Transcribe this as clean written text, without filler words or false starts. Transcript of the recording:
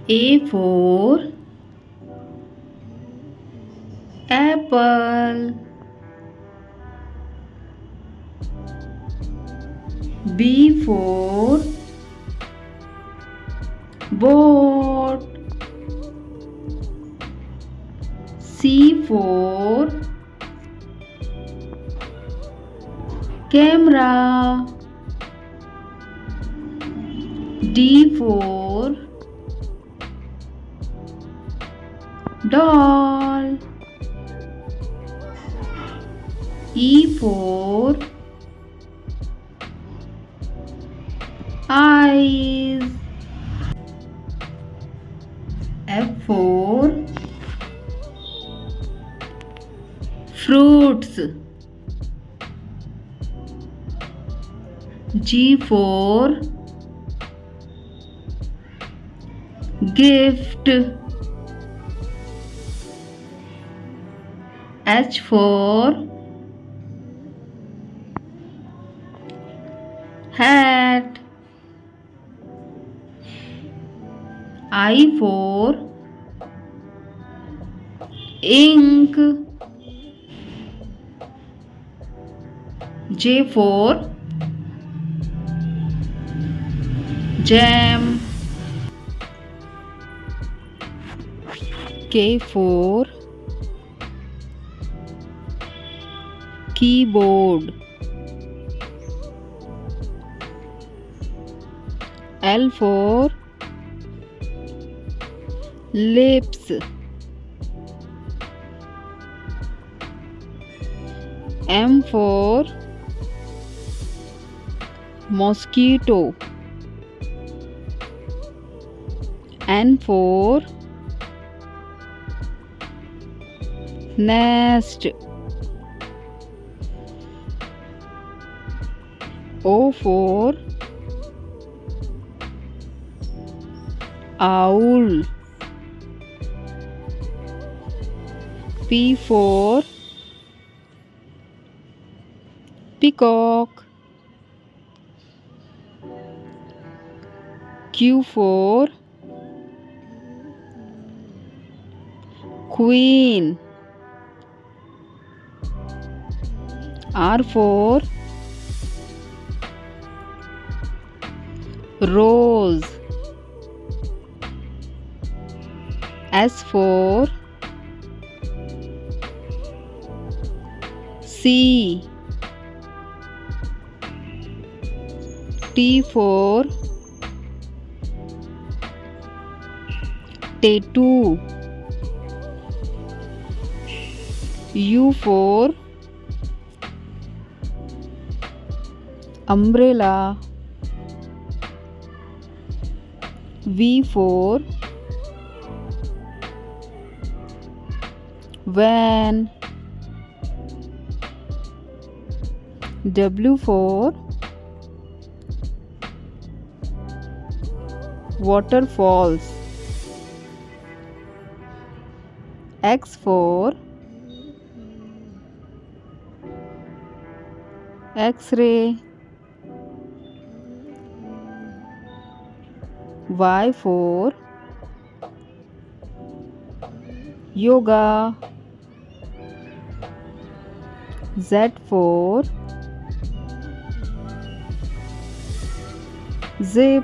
A for apple. B for boat. C for camera. D for doll. E for eyes. F for fruits. G for gift. H for hat. I for ink. J for jam. K for keyboard. L for lips. M for mosquito. N for nest. O for owl. P for peacock. Q for queen. R for rose. S for sea. T for tattoo. U for umbrella. V for van. W for waterfalls. X for X-ray. Y for yoga. Z for zip.